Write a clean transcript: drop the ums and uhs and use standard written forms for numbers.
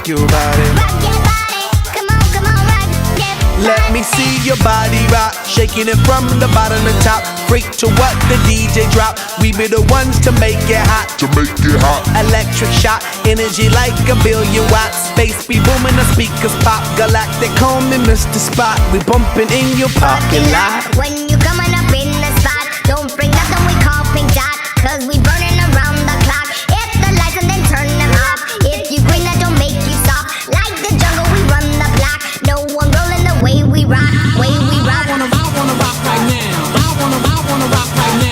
rock your body. Rock your body, come on, rock your body. Let me see your body rock, shaking it from the bottom to top. Freak to what the DJ drop. We be the ones to make it hot. Electric shock, energy like a billion watts. Space be booming, the speakers pop. Galactic, call me Mr. Spot. We bumping in your parking lot. When